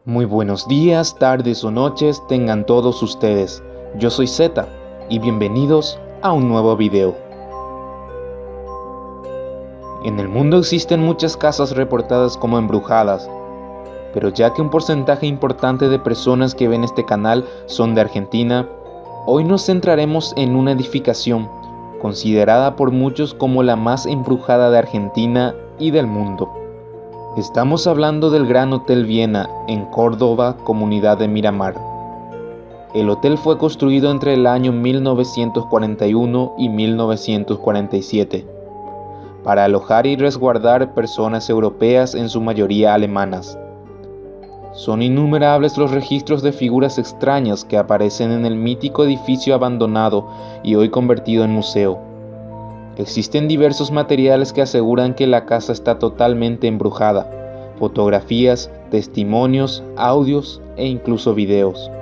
Muy buenos días, tardes o noches tengan todos ustedes. Yo soy Zeta y bienvenidos a un nuevo video. En el mundo existen muchas casas reportadas como embrujadas, pero ya que un porcentaje importante de personas que ven este canal son de Argentina, hoy nos centraremos en una edificación considerada por muchos como la más embrujada de Argentina y del mundo. Estamos hablando del Gran Hotel Viena, en Córdoba, comunidad de Miramar. El hotel fue construido entre el año 1941 y 1947, para alojar y resguardar personas europeas, en su mayoría alemanas. Son innumerables los registros de figuras extrañas que aparecen en el mítico edificio abandonado y hoy convertido en museo. Existen diversos materiales que aseguran que la casa está totalmente embrujada: fotografías, testimonios, audios e incluso videos.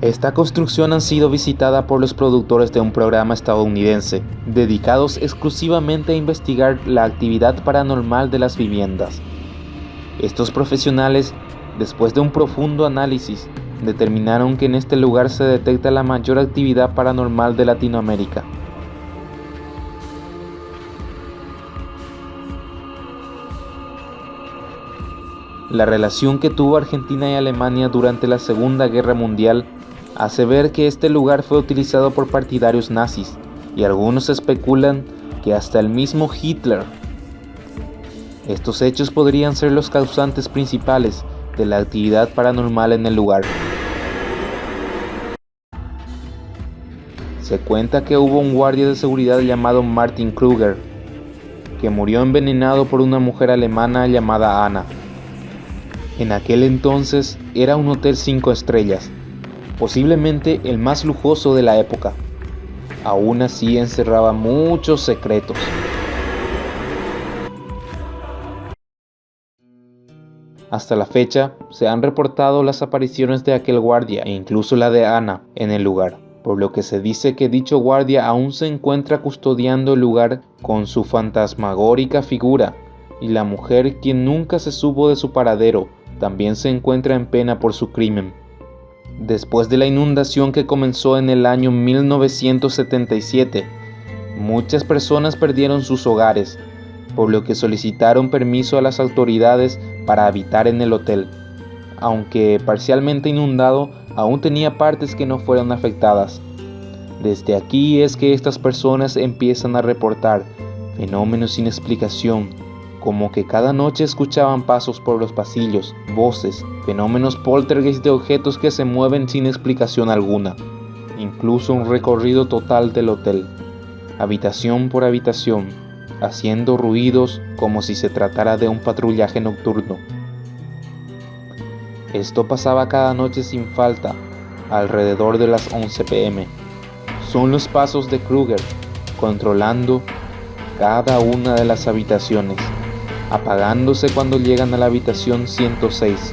Esta construcción ha sido visitada por los productores de un programa estadounidense, dedicados exclusivamente a investigar la actividad paranormal de las viviendas. Estos profesionales, después de un profundo análisis, determinaron que en este lugar se detecta la mayor actividad paranormal de Latinoamérica. La relación que tuvo Argentina y Alemania durante la Segunda Guerra Mundial hace ver que este lugar fue utilizado por partidarios nazis, y algunos especulan que hasta el mismo Hitler. Estos hechos podrían ser los causantes principales de la actividad paranormal en el lugar. Se cuenta que hubo un guardia de seguridad llamado Martin Kruger, que murió envenenado por una mujer alemana llamada Anna. En aquel entonces era un hotel 5 estrellas, posiblemente el más lujoso de la época. Aún así encerraba muchos secretos. Hasta la fecha se han reportado las apariciones de aquel guardia e incluso la de Anna en el lugar, por lo que se dice que dicho guardia aún se encuentra custodiando el lugar con su fantasmagórica figura, y la mujer, quien nunca se supo de su paradero, también se encuentra en pena por su crimen. Después de la inundación que comenzó en el año 1977, muchas personas perdieron sus hogares, por lo que solicitaron permiso a las autoridades para habitar en el hotel. Aunque parcialmente inundado, aún tenía partes que no fueron afectadas. Desde aquí es que estas personas empiezan a reportar fenómenos sin explicación, como que cada noche escuchaban pasos por los pasillos, voces, fenómenos poltergeist de objetos que se mueven sin explicación alguna, incluso un recorrido total del hotel, habitación por habitación, haciendo ruidos como si se tratara de un patrullaje nocturno. Esto pasaba cada noche sin falta, alrededor de las 11 p.m. Son los pasos de Kruger, controlando cada una de las habitaciones, apagándose cuando llegan a la habitación 106.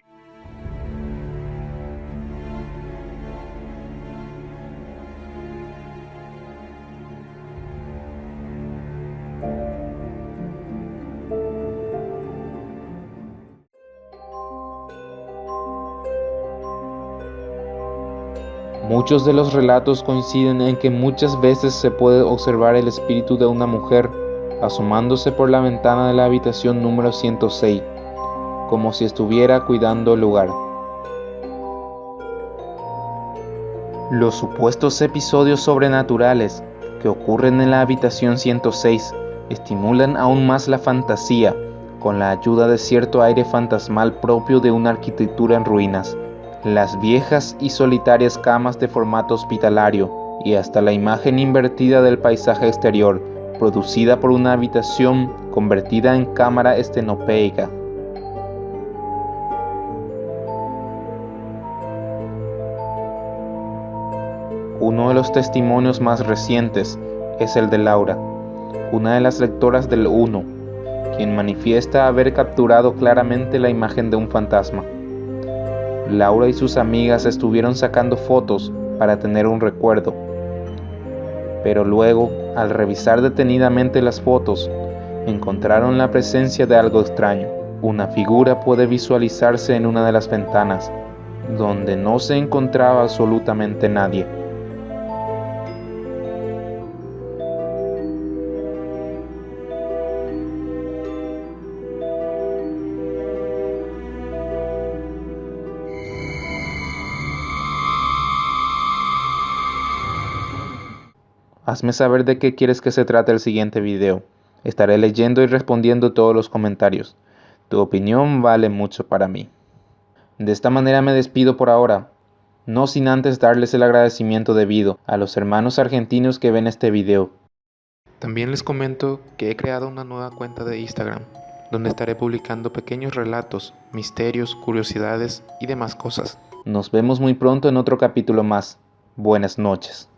Muchos de los relatos coinciden en que muchas veces se puede observar el espíritu de una mujer asomándose por la ventana de la habitación número 106, como si estuviera cuidando el lugar. Los supuestos episodios sobrenaturales que ocurren en la habitación 106 estimulan aún más la fantasía, con la ayuda de cierto aire fantasmal propio de una arquitectura en ruinas, las viejas y solitarias camas de formato hospitalario, y hasta la imagen invertida del paisaje exterior, producida por una habitación convertida en cámara estenopeica. Uno de los testimonios más recientes es el de Laura, una de las lectoras del 1, quien manifiesta haber capturado claramente la imagen de un fantasma. Laura y sus amigas estuvieron sacando fotos para tener un recuerdo, pero luego, al revisar detenidamente las fotos, encontraron la presencia de algo extraño. Una figura puede visualizarse en una de las ventanas, donde no se encontraba absolutamente nadie. Hazme saber de qué quieres que se trate el siguiente video. Estaré leyendo y respondiendo todos los comentarios. Tu opinión vale mucho para mí. De esta manera me despido por ahora, no sin antes darles el agradecimiento debido a los hermanos argentinos que ven este video. También les comento que he creado una nueva cuenta de Instagram, donde estaré publicando pequeños relatos, misterios, curiosidades y demás cosas. Nos vemos muy pronto en otro capítulo más. Buenas noches.